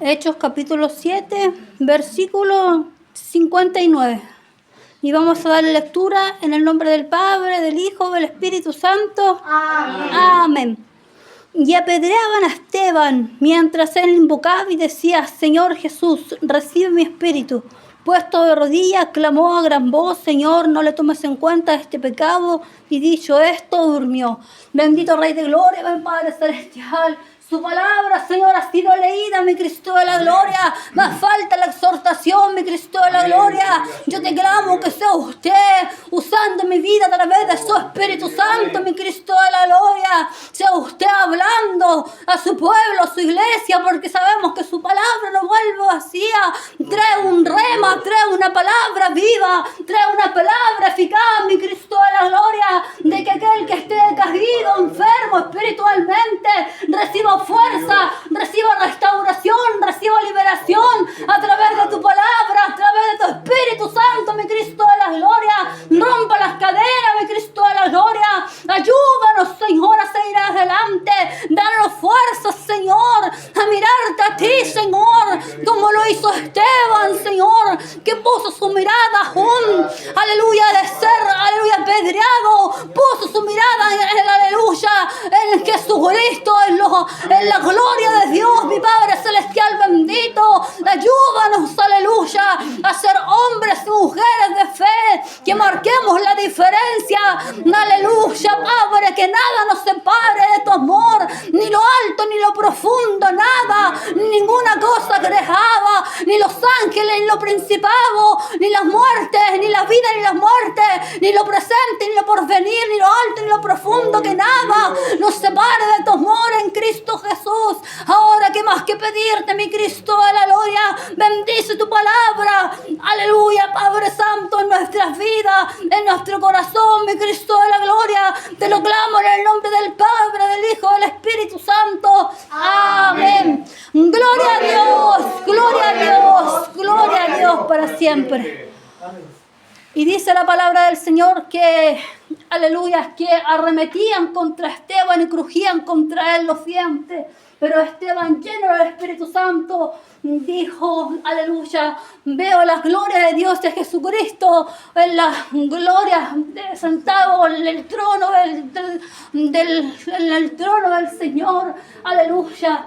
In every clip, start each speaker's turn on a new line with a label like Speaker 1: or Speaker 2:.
Speaker 1: Hechos capítulo 7, versículo 59. Y vamos a dar lectura en el nombre del Padre, del Hijo, del Espíritu Santo.
Speaker 2: Amén.
Speaker 1: Amén. Y apedreaban a Esteban mientras él invocaba y decía: Señor Jesús, recibe mi espíritu. Puesto de rodillas, clamó a gran voz: Señor, no le tomes en cuenta este pecado. Y dicho esto, durmió. Bendito Rey de Gloria, ven Padre Celestial. Su palabra, Señor, ha sido leída, mi Cristo de la gloria. Más falta la exhortación, mi Cristo de la gloria. Yo te clamo que sea usted usando mi vida a través de su Espíritu Santo, mi Cristo de la gloria. Sea usted hablando a su pueblo, a su iglesia, porque sabemos que su palabra no vuelve vacía. Trae un rema, trae una palabra viva, trae una palabra eficaz, mi Cristo de la gloria, de que aquel que esté caído, enfermo espiritualmente, reciba fuerza, reciba restauración, reciba liberación a través de tu palabra, a través de tu Espíritu Santo, mi Cristo de la gloria. Rompa las cadenas, mi Cristo de la gloria. Ayúdanos, Señor, a seguir adelante. Danos fuerza, Señor, a mirarte a ti, Señor, como lo hizo Esteban, Señor, que puso su mirada aún, aleluya, de ser, aleluya, apedreado, puso su mirada en el aleluya, en Jesucristo, en la gloria de Dios, mi Padre Celestial bendito. Ayúdanos, aleluya, a ser hombres y mujeres de fe, que marquemos la diferencia, aleluya, Padre, que nada nos separe de tu amor, ni lo alto, ni lo profundo, nada, ninguna cosa creada, ni los ángeles, ni lo principado, ni las muertes, ni la vida, ni las muertes, ni lo presente, ni lo porvenir, ni lo alto, ni lo profundo, que nada nos separe de tu amor en Cristo Jesús. Ahora, ¿qué más que pedirte, mi Cristo de la gloria? Bendice tu palabra, aleluya, Padre Santo, en nuestras vidas, en nuestro corazón, mi Cristo de la gloria. Te lo clamo en el nombre del Padre, del Hijo, del Espíritu Santo. Amén. Gloria a Dios, gloria a Dios, gloria a Dios para siempre. Y dice la palabra del Señor que, aleluya, que arremetían contra Esteban y crujían contra él los dientes. Pero Esteban, lleno del Espíritu Santo, dijo, aleluya, veo la gloria de Dios, de Jesucristo, en la gloria sentado en el trono en el trono del Señor, aleluya.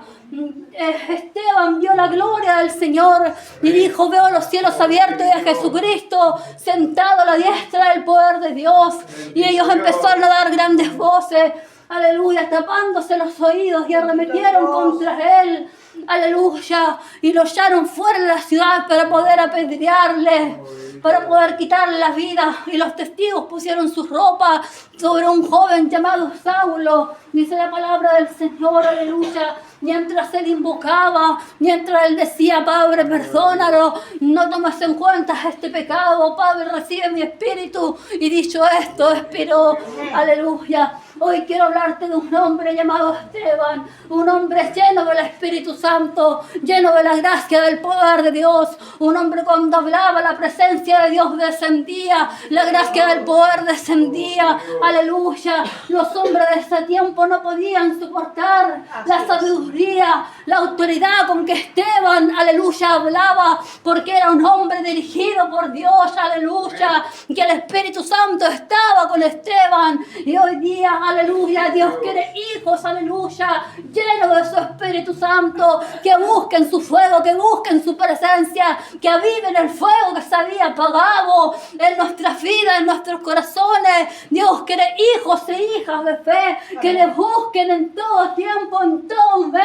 Speaker 1: Esteban vio la gloria del Señor y dijo: veo los cielos abiertos y a Jesucristo sentado a la diestra del poder de Dios. Y ellos empezaron a dar grandes voces, aleluya, tapándose los oídos, y arremetieron contra él, aleluya, y lo echaron fuera de la ciudad para poder apedrearle, para poder quitarle la vida. Y los testigos pusieron sus ropas sobre un joven llamado Saulo, dice la palabra del Señor, aleluya. Mientras él invocaba, mientras él decía: Padre, perdónalo, no tomes en cuenta este pecado, Padre, recibe mi espíritu. Y dicho esto, expiró, aleluya. Hoy quiero hablarte de un hombre llamado Esteban, un hombre lleno del Espíritu Santo, lleno de la gracia del poder de Dios, un hombre cuando hablaba la presencia de Dios descendía, la gracia del poder descendía, aleluya. Los hombres de ese tiempo no podían soportar la sabiduría, la autoridad con que Esteban, aleluya, hablaba, porque era un hombre dirigido por Dios, aleluya, que el Espíritu Santo estaba con Esteban. Y hoy día, aleluya, Dios quiere hijos, aleluya, llenos de su Espíritu Santo, que busquen su fuego, que busquen su presencia, que aviven el fuego que se había apagado en nuestras vidas, en nuestros corazones. Dios quiere hijos e hijas de fe, que le busquen en todo tiempo, en todo momento.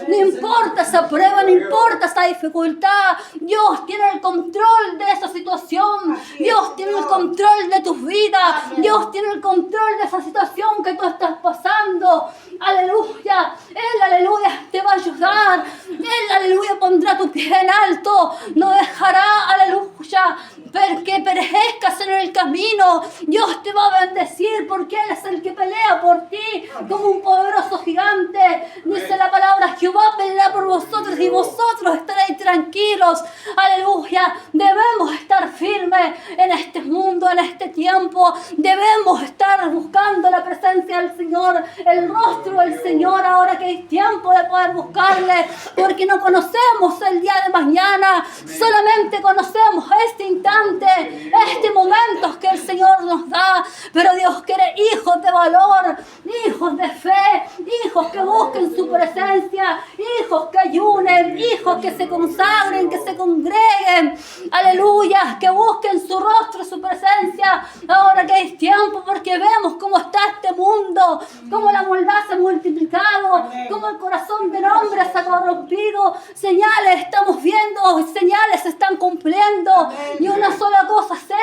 Speaker 1: No importa esa prueba, no importa esa dificultad, Dios tiene el control de esa situación. Dios tiene el control de tus vidas. Dios tiene el control de esa situación que tú estás pasando. Aleluya. Él, aleluya, te va a ayudar. Él, aleluya, pondrá tu pie en alto. No dejará, aleluya, que perezcas en el camino. Dios te va a bendecir porque Él es el que pelea por ti como un poderoso gigante. Dice la palabra: Jehová peleará por vosotros y vosotros estaréis tranquilos. Aleluya. Debemos estar firmes en este mundo, en este tiempo. Debemos estar buscando la presencia del Señor, el rostro del Señor, ahora que hay tiempo de poder buscarle, porque no conocemos el día de mañana, solamente conocemos este instante, este momento que el Señor nos da. Pero Dios quiere hijos de valor, hijos de fe, hijos que busquen su presencia, hijos que ayunen, hijos que se consagren, que se congreguen, aleluya, que busquen su rostro, su presencia, ahora que es tiempo, porque vemos cómo está este mundo, cómo la maldad se ha multiplicado, cómo el corazón del hombre se ha corrompido. Señales estamos viendo, señales se están cumpliendo, y una sola cosa sé,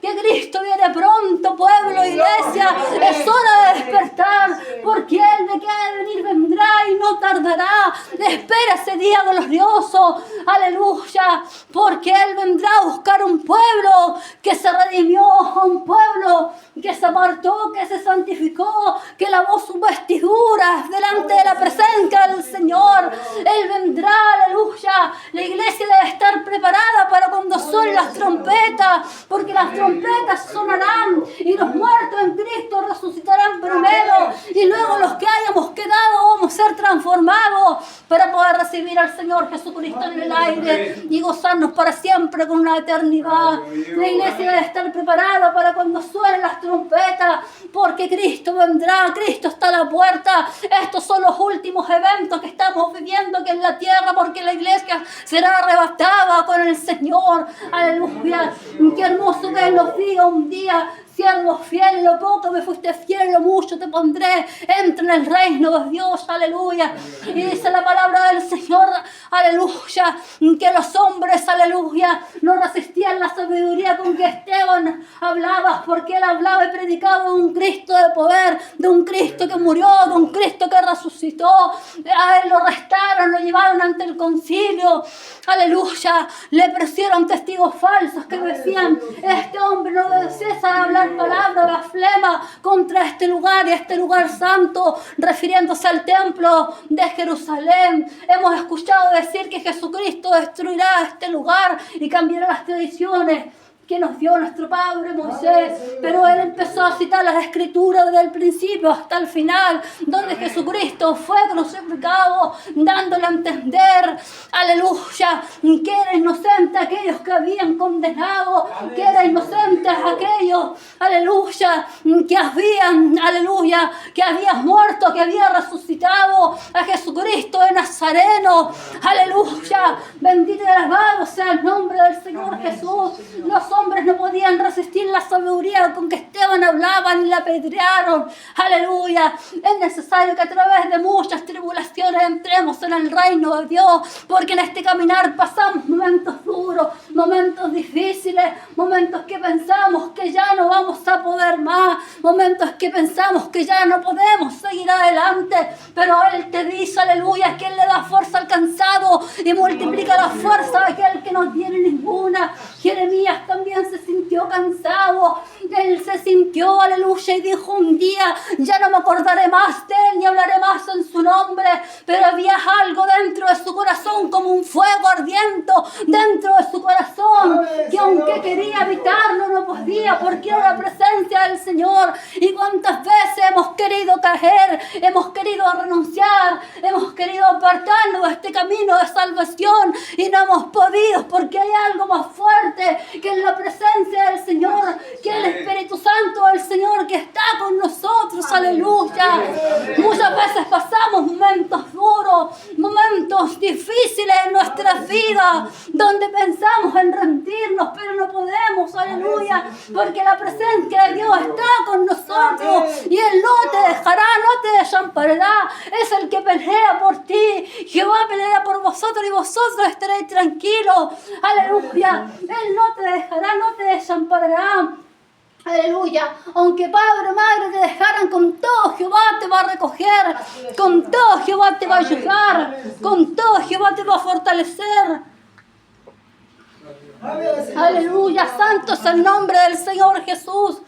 Speaker 1: que Cristo viene pronto, pueblo, iglesia, es hora de despertar, porque Él de que ha de venir vendrá y no tardará. Espera ese día glorioso, aleluya, porque Él vendrá a buscar un pueblo que se redimió, un pueblo que se apartó, que se santificó, que lavó sus vestiduras delante de la presencia del Señor. Él vendrá, aleluya. La iglesia debe estar preparada para cuando suenen las trompetas, porque las trompetas sonarán y los muertos en Cristo resucitarán primero, y luego los que hayamos quedado vamos a ser transformados para poder recibir al Señor Jesucristo en el aire y gozarnos para siempre con una eternidad. La iglesia debe estar preparada para cuando suenen las trompetas, porque Cristo vendrá, Cristo está a la puerta. Estos son los últimos eventos que estamos viviendo aquí en la tierra, porque la iglesia será arrebatada con el Señor. Aleluya. Qué hermoso que Él nos diga un día: siervo fiel, lo poco me fuiste fiel, lo mucho te pondré, entra en el reino de Dios, aleluya. Y dice la palabra del Señor, aleluya, que los hombres, aleluya, no resistían la sabiduría con que Esteban hablaba, porque él hablaba y predicaba de un Cristo de poder, de un Cristo que murió, de un Cristo que resucitó. A él lo arrestaron, lo llevaron ante el concilio, aleluya, le pusieron testigos falsos que decían: este hombre no debe cesar de hablar palabra blasfema contra este lugar y este lugar santo, refiriéndose al templo de Jerusalén. Hemos escuchado decir que Jesucristo destruirá este lugar y cambiará las tradiciones que nos dio nuestro padre Moisés, pero él empezó a citar las escrituras desde el principio hasta el final, donde Jesucristo fue crucificado, dándole a entender, aleluya, que era inocente aquellos que habían condenado, que era inocente aquellos, aleluya, que habían, aleluya, que había muerto, que había resucitado a Jesucristo de Nazareno, aleluya, bendito y alabado sea el nombre del Señor Jesús. Los hombres no podían resistir la sabiduría con que Esteban hablaba y la apedrearon. Aleluya. Es necesario que a través de muchas tribulaciones entremos en el reino de Dios, porque en este caminar pasamos momentos duros, momentos difíciles, momentos que pensamos que ya no vamos a poder más, momentos que pensamos que ya no podemos seguir adelante, pero Él te dice, aleluya, que Él le da fuerza al cansado y multiplica la fuerza de aquel que no tiene ninguna. Jeremías también se sintió cansado, él se sintió, aleluya, y dijo un día: ya no me acordaré más de él ni hablaré más en su nombre. Pero había algo dentro de su corazón, como un fuego ardiente dentro de su corazón, que aunque quería evitarlo no podía, porque era la presencia del Señor. Y cuántas veces hemos querido caer, hemos querido renunciar, hemos querido apartarnos de este camino de salvación y no hemos podido, porque hay algo más fuerte que es la presencia del Señor, que el Espíritu Santo del Señor que está con nosotros, aleluya. Muchas veces pasamos momentos duros, momentos difíciles en nuestra vida, donde pensamos en rendirnos, pero no podemos, aleluya, porque la presencia de Dios está con nosotros y Él no te dejará, no te desamparará. Es el que pelea por ti. Jehová peleará por vosotros y vosotros estaréis tranquilos, aleluya. Él no te dejará, no te desamparará. Aleluya, aunque padre o madre te dejaran, con todo Jehová te va a recoger, con todo Jehová te va a ayudar, con todo Jehová te va a fortalecer. Aleluya, santo es el nombre del Señor Jesús.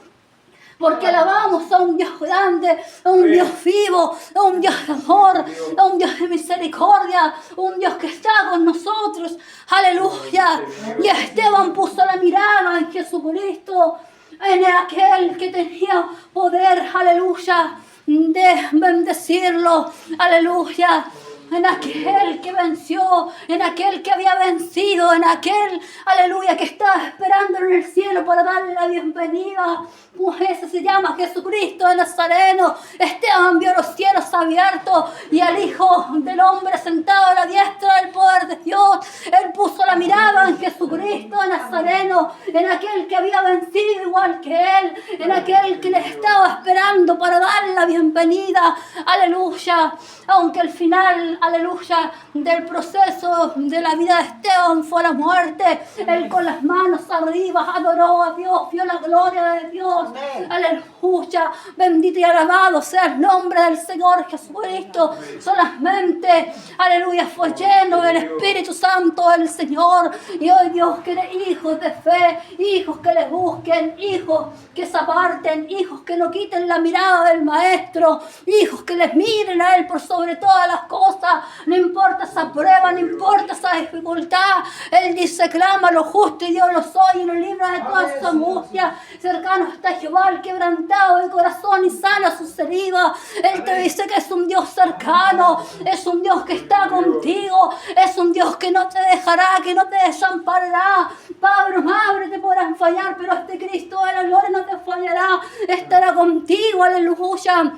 Speaker 1: porque alabamos a un Dios grande, a un Dios vivo, a un Dios de amor, a un Dios de misericordia, un Dios que está con nosotros. Aleluya. Y Esteban puso la mirada en Jesucristo, en aquel que tenía poder, aleluya, de bendecirlo, aleluya. En aquel que venció, en aquel que había vencido, en aquel, aleluya, que estaba esperando en el cielo para darle la bienvenida. Pues ese se llama Jesucristo de Nazareno. Esteban vio los cielos abiertos y al Hijo del Hombre sentado a la diestra del poder de Dios. Él puso la mirada en Jesucristo de Nazareno, en aquel que había vencido igual que él, en aquel que le estaba esperando para darle la bienvenida. Aleluya. Aunque el final, aleluya, del proceso de la vida de Esteban fue la muerte, él con las manos arriba adoró a Dios, vio la gloria de Dios.
Speaker 2: Amén.
Speaker 1: Aleluya, bendito y alabado sea el nombre del Señor Jesucristo. Solamente, aleluya, fue lleno del Espíritu Santo del Señor. Y hoy Dios quiere hijos de fe, hijos que le busquen, hijos que se aparten, hijos que no quiten la mirada del Maestro, hijos que les miren a Él por sobre todas las cosas. No importa esa prueba, no importa esa dificultad. Él dice, clama lo justo y Dios lo soy y lo libra de toda su angustia. Cercano está Jehová, el quebrantado de corazón y sana sus heridas. Él te dice que es un Dios cercano, es un Dios que está contigo, es un Dios que no te dejará, que no te desamparará. Padre, madre te podrán fallar, pero este Cristo de la gloria no te fallará, estará contigo, aleluya,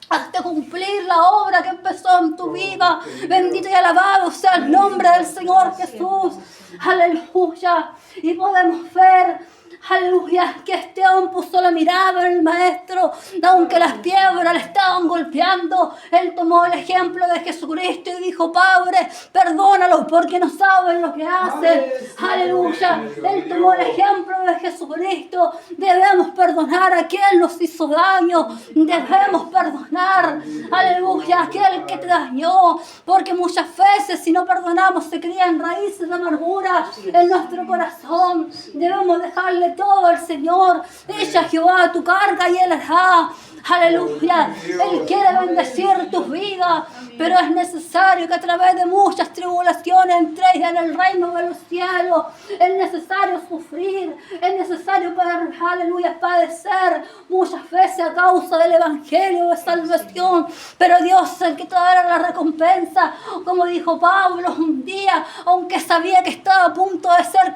Speaker 1: hasta cumplir la obra que empezó en tu vida. Bendito y alabado sea el nombre del Señor Jesús, aleluya. Y podemos ver, aleluya, que Esteban puso la mirada en el Maestro, aunque las piedras le estaban golpeando. Él tomó el ejemplo de Jesucristo y dijo, Padre, perdónalos porque no saben lo que hacen. Aleluya. Él tomó el ejemplo de Jesucristo. Debemos perdonar a quien nos hizo daño. Debemos perdonar, aleluya, a aquel que te dañó, porque muchas veces si no perdonamos se crían raíces de amargura en nuestro corazón. Debemos dejarle todo al Señor. Echa Jehová tu carga y Él hará. Aleluya. Él quiere bendecir tus vidas, pero es necesario que a través de muchas tribulaciones entréis en el reino de los cielos. Es necesario sufrir, es necesario, aleluya, padecer muchas veces a causa del evangelio de salvación, pero Dios es el que te dará la recompensa. Como dijo Pablo un día, aunque sabía que estaba a punto de ser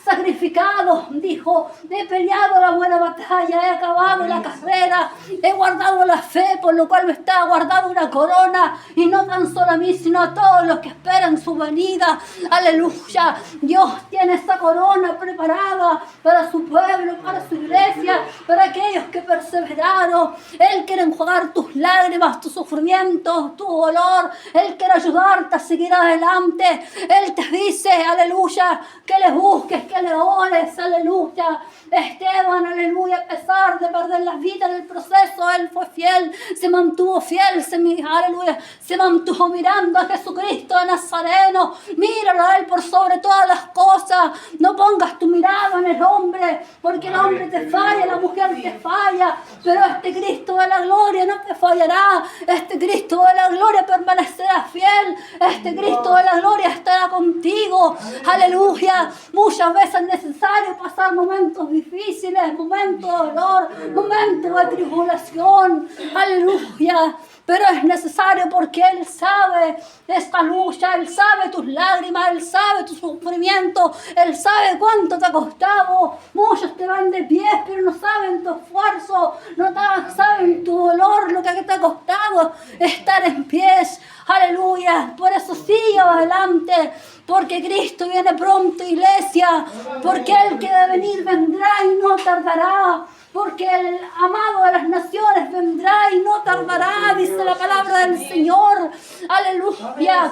Speaker 1: sacrificado, dijo, he peleado la buena batalla, he acabado la carrera, he guardado la fe, por lo cual me está guardando una corona, y no tan solo a mí, sino a todos los que esperan su venida. Aleluya. Dios tiene esa corona preparada para su pueblo, para su iglesia, para aquellos que perseveraron. Él quiere enjuagar tus lágrimas, tus sufrimientos, tu dolor. Él quiere ayudarte a seguir adelante. Él te dice, aleluya, que le busques, que le ores, aleluya. Esteban, aleluya, a pesar de perder la vida en el proceso, él fue fiel, se mantuvo fiel, aleluya, se mantuvo mirando a Jesucristo de Nazareno. Míralo a Él por sobre todas las cosas. No pongas tu mirada en el hombre, porque el hombre te falla, la mujer te falla, pero este Cristo de la gloria no te fallará. Este Cristo de la gloria permanecerá fiel. Este Cristo de la gloria estará contigo. Aleluya. Muchas veces es necesario pasar momentos difíciles, momentos de dolor, momentos de tribulación. Aleluya. Pero es necesario porque Él sabe esta lucha, Él sabe tus lágrimas, Él sabe tu sufrimiento, Él sabe cuánto te ha costado. Muchos te van de pies, pero no saben tu esfuerzo, no saben tu dolor, lo que te ha costado estar en pies. Aleluya. Por eso sigue adelante, porque Cristo viene pronto, iglesia, porque el que debe venir vendrá y no tardará. Porque el amado de las naciones vendrá y no tardará, dice la palabra del Señor. Aleluya.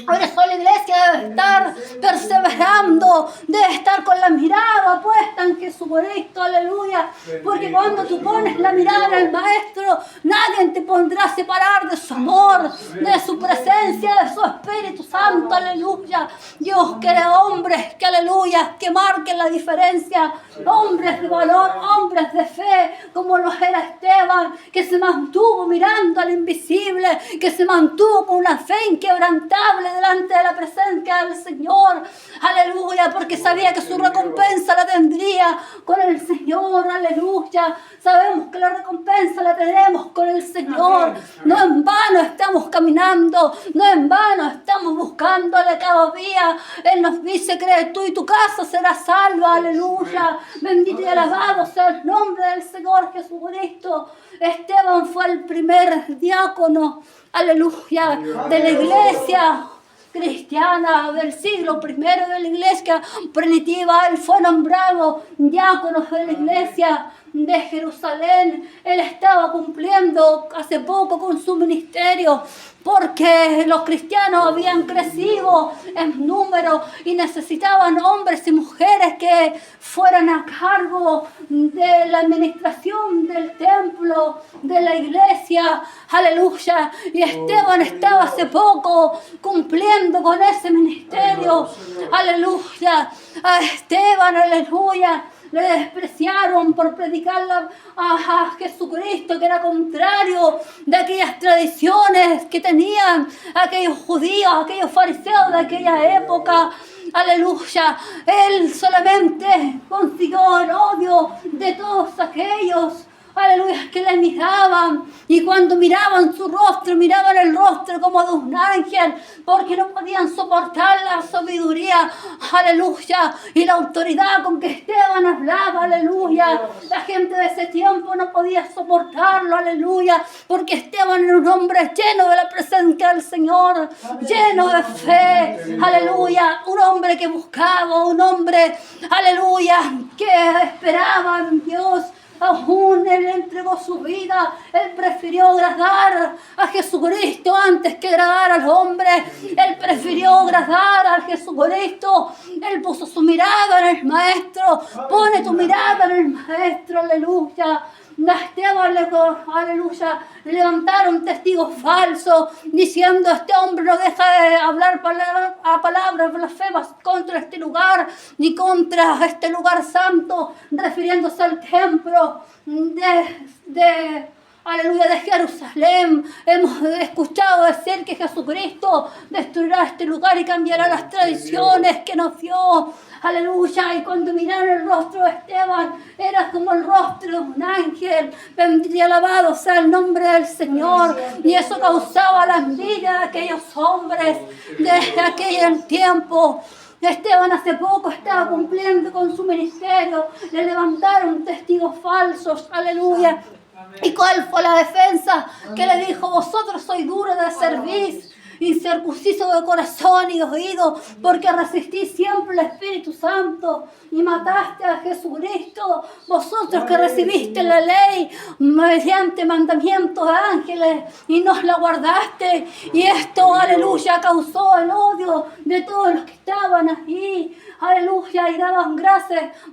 Speaker 1: Por eso la iglesia debe estar perseverando, debe estar con la mirada puesta en Jesucristo. Aleluya. Porque cuando tú pones la mirada en el Maestro, nadie te podrá separar de su amor, de su presencia, de su Espíritu Santo. Aleluya. Dios quiere hombres que, aleluya, que marquen la diferencia. Hombres de valor, hombres hombres de fe, como lo era Esteban, que se mantuvo mirando al invisible, que se mantuvo con una fe inquebrantable delante de la presencia del Señor. Aleluya, porque sabía que su recompensa la tendría con el Señor. Aleluya, sabemos que la recompensa la tenemos con el Señor. No en vano estamos caminando, no en vano estamos buscándole cada día. Él nos dice, cree tú y tu casa será salva. Aleluya, bendito y alabado sea el nombre del Señor Jesucristo. Esteban fue el primer diácono, aleluya, de la iglesia cristiana del siglo I de la iglesia primitiva. Él fue nombrado diácono de la iglesia de Jerusalén. Él estaba cumpliendo hace poco con su ministerio, porque los cristianos habían crecido en número y necesitaban hombres y mujeres que fueran a cargo de la administración del templo, de la iglesia. Aleluya. Y Esteban estaba hace poco cumpliendo con ese ministerio. Aleluya. A Esteban, aleluya, le despreciaron por predicar a Jesucristo, que era contrario de aquellas tradiciones que tenían aquellos judíos, aquellos fariseos de aquella época. Aleluya, él solamente consiguió el odio de todos aquellos, aleluya, que le miraban, y cuando miraban su rostro, miraban el rostro como de un ángel, porque no podían soportar la sabiduría, aleluya, y la autoridad con que Esteban hablaba, aleluya. La gente de ese tiempo no podía soportarlo, aleluya, porque Esteban era un hombre lleno de la presencia del Señor, lleno de fe, aleluya, un hombre que buscaba, un hombre, aleluya, que esperaba en Dios. Aún él entregó su vida, él prefirió agradar a Jesucristo antes que agradar al hombre. Él prefirió agradar a Jesucristo. Él puso su mirada en el Maestro. Pone tu mirada en el Maestro, aleluya. A Esteban, aleluya, le levantaron testigos falsos diciendo: este hombre no deja de hablar palabras blasfemas contra este lugar ni contra este lugar santo, refiriéndose al templo aleluya, de Jerusalén. Hemos escuchado decir que Jesucristo destruirá este lugar y cambiará las tradiciones que nos dio. Aleluya, y cuando miraron el rostro de Esteban, era como el rostro de un ángel. Bendito y alabado sea el nombre del Señor. Y eso causaba la envidia de aquellos hombres desde aquel tiempo. Esteban hace poco estaba cumpliendo con su ministerio. Le levantaron testigos falsos. Aleluya. ¿Y cuál fue la defensa? Que le dijo: vosotros sois duros de cerviz, incircunciso de corazón y oído, porque resistís siempre el Espíritu Santo y mataste a Jesucristo. Vosotros que recibiste la ley mediante mandamientos de ángeles y nos la guardaste. Y esto, aleluya, causó el odio de todos los que estaban allí. Aleluya, y daban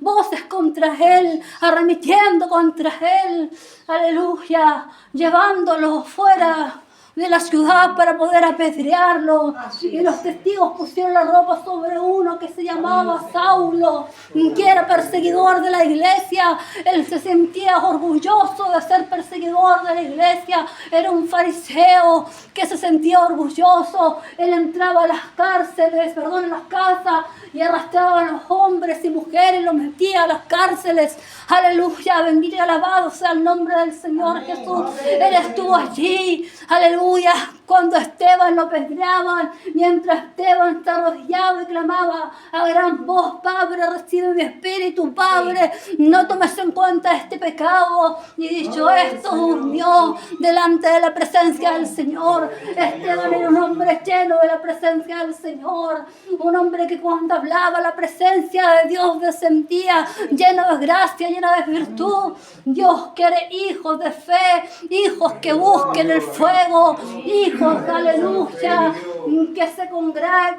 Speaker 1: voces contra él, arremetiendo contra él. Aleluya, llevándolo fuera de la ciudad para poder apedrearlo. Y los testigos pusieron la ropa sobre uno que se llamaba Saulo, que era perseguidor de la iglesia. Él se sentía orgulloso de ser perseguidor de la iglesia. Era un fariseo que se sentía orgulloso. Él entraba a las cárceles, a las casas, y arrastraba a los hombres y mujeres y los metía a las cárceles. Aleluya, bendito y alabado sea el nombre del Señor Jesús. Él estuvo allí, aleluya, cuando Esteban lo apedreaban, mientras Esteban estaba arrodillado y clamaba a gran voz: Padre, recibe mi espíritu, Padre, no tomes en cuenta este pecado. Y dicho esto, durmió delante de la presencia del Señor. Esteban era un hombre lleno de la presencia del Señor, un hombre que cuando hablaba, la presencia de Dios descendía, lleno de gracia, lleno de virtud. Dios quiere hijos de fe, hijos que busquen el fuego, hijos, aleluya, que se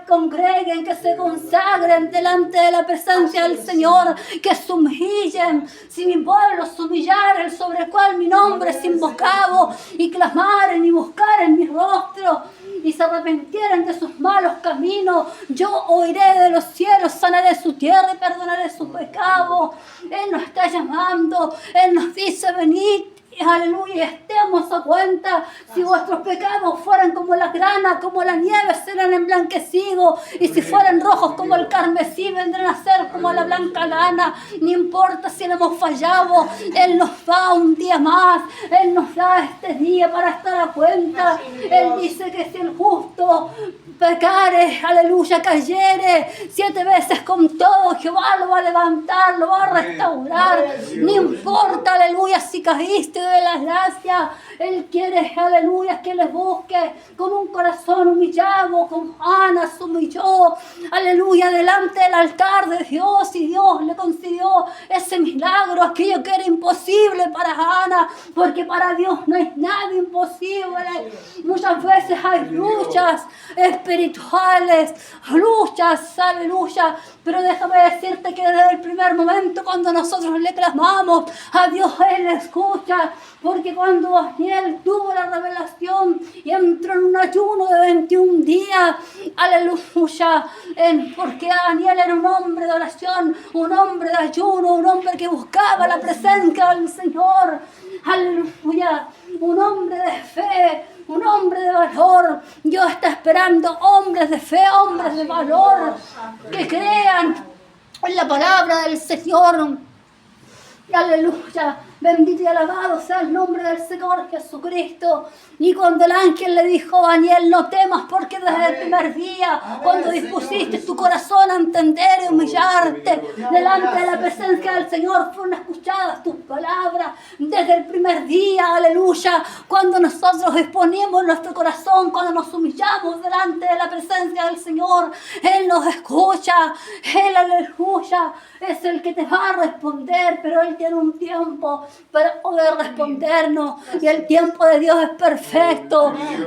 Speaker 1: congreguen, que se consagren delante de la presencia del Señor, que se humillen. Si mi pueblo se humillare, sobre el cual mi nombre es invocado, y clamaren y buscaren mi rostro, y se arrepintieran de sus malos caminos, yo oiré de los cielos, sanaré su tierra y perdonaré su pecado. Él nos está llamando, Él nos dice, venid. Aleluya, estemos a cuenta. Si vuestros pecados fueran como la grana, como la nieve, serán emblanquecidos, y si fueran rojos como el carmesí, vendrán a ser como la blanca lana. No importa si le hemos fallado, Él nos da un día más, Él nos da este día para estar a cuenta. Él dice que si el justo pecare, aleluya, cayere 7 veces con todo, Jehová lo va a levantar, lo va a restaurar. No importa, aleluya, si caíste de la gracia, Él quiere, aleluya, que le busque con un corazón humillado, como Ana se humilló, aleluya, delante del altar de Dios, y Dios le concedió ese milagro, aquello que era imposible para Ana, porque para Dios no hay nada imposible. Muchas veces hay luchas espirituales, luchas, aleluya, pero déjame decirte que desde el primer momento cuando nosotros le clamamos a Dios, Él escucha, porque cuando Daniel tuvo la revelación y entró en un ayuno de 21 días, aleluya, porque Daniel era un hombre de oración, un hombre de ayuno, un hombre que buscaba la presencia del Señor, aleluya, un hombre de fe, un hombre de valor. Dios está esperando hombres de fe, hombres de valor, que crean en la palabra del Señor. Aleluya, bendito y alabado sea el nombre del Señor Jesucristo. Y cuando el ángel le dijo a Daniel, no temas, porque desde el primer día, cuando dispusiste tu corazón a entender y humillarte delante de la presencia del Señor, fueron escuchadas tus palabras. Desde el primer día, aleluya, cuando nosotros disponemos nuestro corazón, cuando nos humillamos delante de la presencia del Señor, Él nos escucha. Él, aleluya, es el que te va a responder, pero Él tiene un tiempo para poder respondernos, y el tiempo de Dios es perfecto.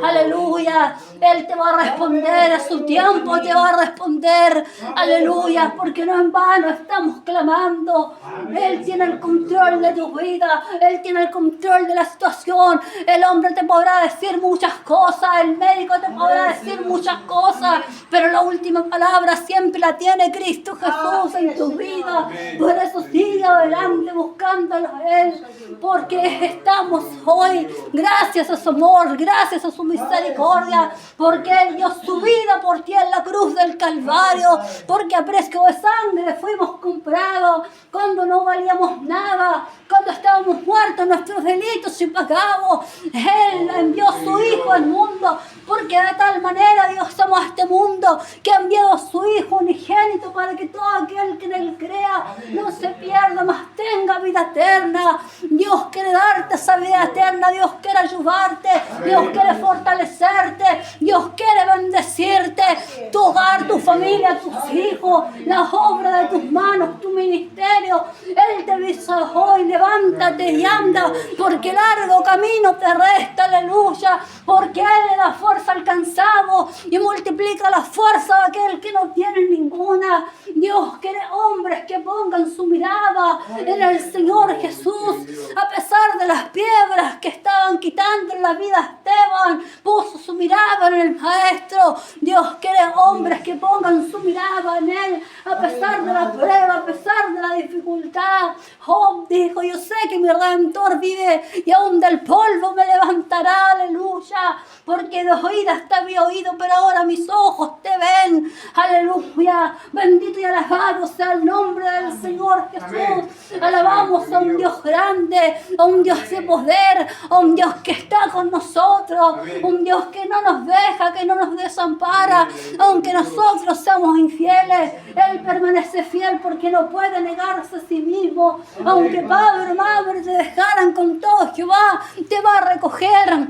Speaker 1: Aleluya, Él te va a responder, a su tiempo te va a responder. Aleluya, porque no en vano estamos clamando. Él tiene el control de tu vida, Él tiene el control de la situación. El hombre te podrá decir muchas cosas, el médico te podrá decir muchas cosas, pero la última palabra siempre la tiene Cristo Jesús en tu vida. Por eso sigue adelante buscándolo a Él, porque estamos hoy gracias a su amor, gracias a su misericordia, porque Él dio su vida por ti en la cruz del Calvario, porque a precio de sangre fuimos comprados cuando no valíamos nada, cuando estábamos muertos en nuestros delitos y pecados. Él envió a su Hijo al mundo, porque de tal manera Dios amó a este mundo que ha enviado a su Hijo unigénito para que todo aquel que en Él crea no se pierda, mas tenga vida eterna. Dios quiere darte esa vida eterna, Dios quiere ayudarte, Dios quiere fortalecerte, Dios quiere bendecirte, tu hogar, tu familia, tus hijos, la obra de tus manos, tu ministerio. Él te dice hoy, levántate y anda, porque largo camino te resta, aleluya, porque Él le da fuerza al cansado y multiplica la fuerza de aquel que no tiene ninguna. Dios quiere hombres que pongan su mirada en el Señor Jesús. A pesar de las piedras que estaban quitando en la vida a Esteban, puso su mirada en el Maestro. Dios quiere hombres que pongan su mirada en Él, a pesar de la prueba, a pesar de la dificultad. Job dijo, yo sé que mi Redentor vive y aún del polvo me levantará, aleluya, porque de oídas te había oído, pero ahora mis ojos te ven, aleluya. Bendito y alabado sea el nombre del Señor Jesús. Alabamos a un Dios grande, a un Dios de poder, a un Dios que está con nosotros, un Dios que no nos deja, que no nos desampara, aunque nosotros seamos infieles. Él permanece fiel porque no puede negarse a sí mismo. Aunque padre o madre te dejaran, con todo Jehová te va a recoger.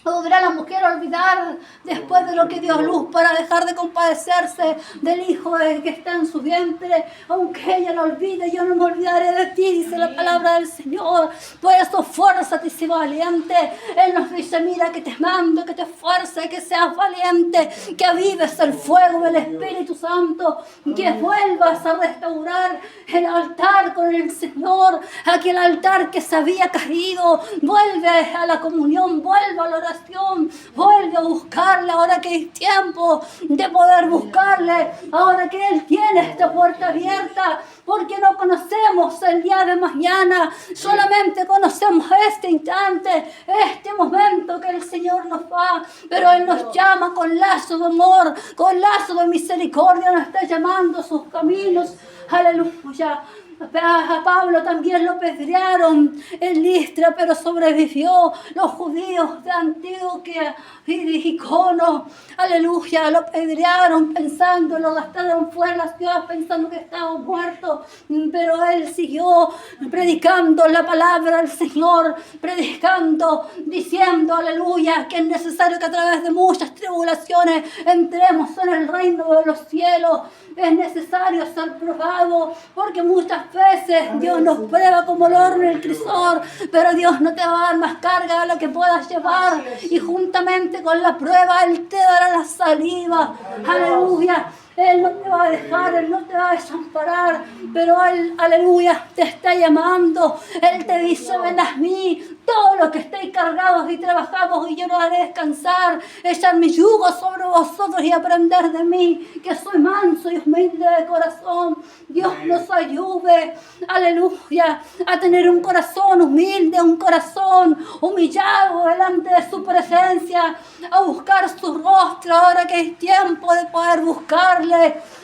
Speaker 1: ¿Podrá la mujer olvidar después de lo que dio a luz para dejar de compadecerse del hijo que está en su vientre? Aunque ella lo olvide, yo no me olvidaré de ti, dice la palabra del Señor. Por eso fuérzate y sé valiente. Él nos dice, mira que te mando, que te esfuerces, que seas valiente, que avives el fuego del Espíritu Santo, que vuelvas a restaurar el altar con el Señor, aquel altar que se había caído. Vuelve a la comunión, vuelve a la oración, tribulación. Vuelve a buscarle ahora que es tiempo de poder buscarle. Ahora que Él tiene esta puerta abierta. Porque no conocemos el día de mañana. Solamente conocemos este instante, este momento que el Señor nos da. Pero Él nos llama con lazo de amor, con lazo de misericordia. Nos está llamando a sus caminos. Aleluya. A Pablo también lo apedrearon en Listra, pero sobrevivió. Los judíos de Antioquía y de Icono, aleluya, lo apedrearon pensando, lo gastaron fuera de la ciudad pensando que estaba muerto, pero él siguió predicando la palabra del Señor, predicando, diciendo, aleluya, que es necesario que a través de muchas tribulaciones entremos en el reino de los cielos. Es necesario ser probado, porque muchas veces Dios nos prueba como el horno en el crisol, pero Dios no te va a dar más carga de la que puedas llevar, y juntamente con la prueba Él te dará la salida. Aleluya. Él no te va a dejar, Él no te va a desamparar, pero Él, aleluya, te está llamando. Él te dice, ven a mí, todos los que estéis cargados y trabajados, y yo no haré descansar. Echar mi yugo sobre vosotros y aprender de mí, que soy manso y humilde de corazón. Dios nos ayude, aleluya, a tener un corazón humilde, un corazón humillado delante de su presencia, a buscar su rostro, ahora que es tiempo de poder buscarle.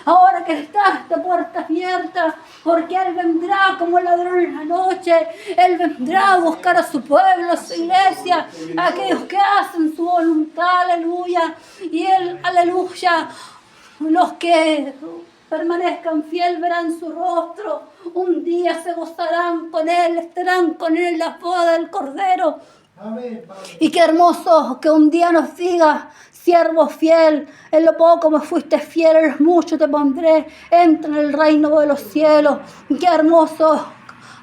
Speaker 1: Ahora que está esta puerta abierta, porque Él vendrá como el ladrón en la noche. Él vendrá a buscar a su pueblo, a su iglesia, a aquellos que hacen su voluntad, aleluya. Y Él, aleluya, los que permanezcan fiel verán su rostro. Un día se gozarán con Él, estarán con Él en la boda del Cordero. Amén. Y qué hermoso que un día nos diga, siervo fiel, en lo poco me fuiste fiel, en lo mucho te pondré, entra en el reino de los cielos. Qué hermoso,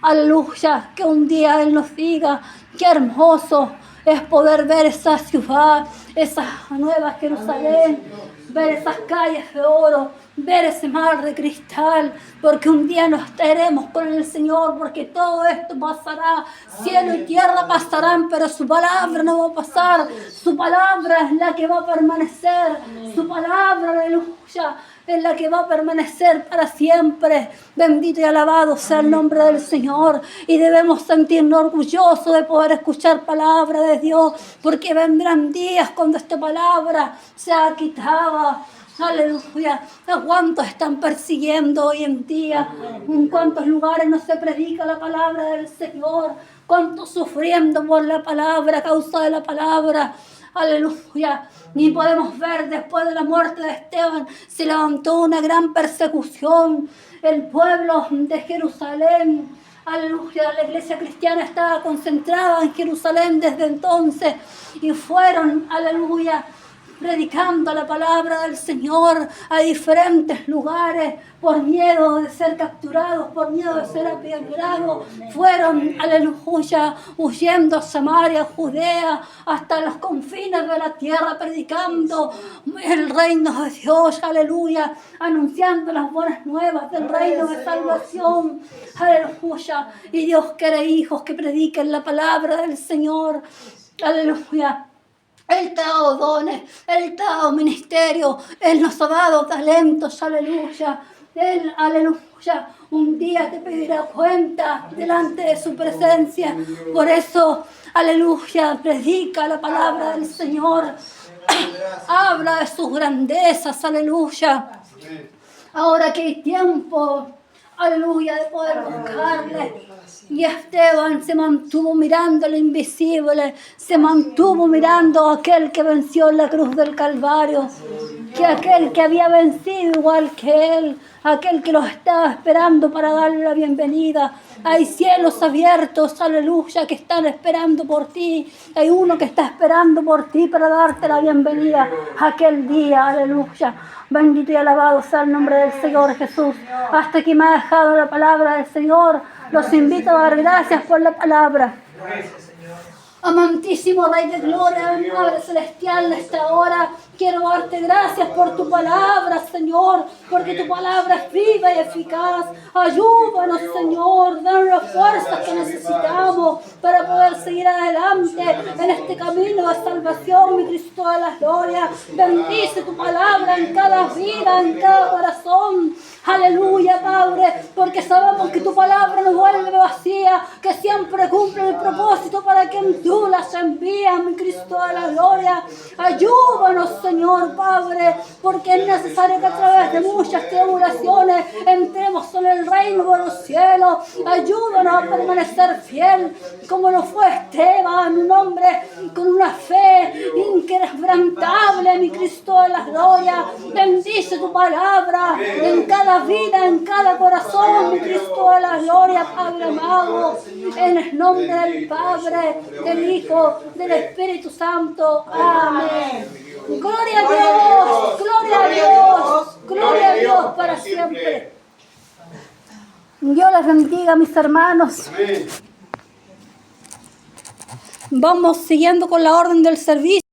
Speaker 1: aleluya, que un día Él nos diga, qué hermoso es poder ver esa ciudad, esa nueva Jerusalén, ver esas calles de oro, ver ese mar de cristal, porque un día nos estaremos con el Señor, porque todo esto pasará, cielo y tierra pasarán, pero su palabra no va a pasar. Su palabra es la que va a permanecer, su palabra, aleluya, es la que va a permanecer para siempre. Bendito y alabado sea el nombre del Señor, y debemos sentirnos orgullosos de poder escuchar palabra de Dios, porque vendrán días cuando esta palabra sea quitada. Aleluya. ¿A cuántos están persiguiendo hoy en día? ¿En cuántos lugares no se predica la palabra del Señor? ¿Cuántos sufriendo por la palabra, a causa de la palabra? Aleluya. Ni podemos ver después de la muerte de Esteban se levantó una gran persecución. El pueblo de Jerusalén, aleluya, la iglesia cristiana estaba concentrada en Jerusalén desde entonces, y fueron, aleluya, predicando la palabra del Señor a diferentes lugares por miedo de ser capturados, por miedo de ser apedreados. Fueron, aleluya, huyendo a Samaria, Judea, hasta los confines de la tierra, predicando el reino de Dios, aleluya, anunciando las buenas nuevas del reino de salvación, aleluya. Y Dios quiere hijos que prediquen la palabra del Señor, aleluya. Él te ha dado dones, Él te ha dado ministerio, Él nos ha dado talentos, aleluya. Él, aleluya, un día te pedirá cuenta delante de su presencia. Por eso, aleluya, predica la palabra del Señor. Habla de sus grandezas, aleluya. Ahora que hay tiempo, aleluya, de poder buscarle. Y Esteban se mantuvo mirando lo invisible, se mantuvo mirando a aquel que venció en la cruz del Calvario, que aquel que había vencido igual que él, aquel que los estaba esperando para darle la bienvenida. Hay cielos abiertos, aleluya, que están esperando por ti. Hay uno que está esperando por ti para darte la bienvenida aquel día, aleluya. Bendito y alabado sea el nombre del Señor Jesús. Hasta aquí me ha dejado la palabra del Señor. Los invito a dar gracias por la palabra. Amantísimo Rey de Gloria, Padre Celestial, en esta hora quiero darte gracias por tu palabra, Señor, porque tu palabra es viva y eficaz. Ayúdanos, Señor, danos las fuerzas que necesitamos para poder seguir adelante en este camino de salvación, mi Cristo de la gloria. Bendice tu palabra en cada vida, en cada corazón. Aleluya, Padre, porque sabemos que tu palabra no vuelve vacía, que siempre cumple el propósito para quien tú las envías, mi Cristo de la gloria. Ayúdanos, Señor, Padre, porque es necesario que a través de muchas tribulaciones entremos en el reino de los cielos. Ayúdanos a permanecer fiel, como lo fue Esteban, un hombre con una fe inquebrantable, mi Cristo de la gloria. Bendice tu palabra en cada vida, en cada corazón, mi Cristo de la gloria, Padre amado, en el nombre del Padre, del Hijo, del Espíritu Santo. Amén. Gloria a Dios, gloria a Dios, gloria a Dios para siempre. Dios les bendiga, mis hermanos. Vamos siguiendo con la orden del servicio.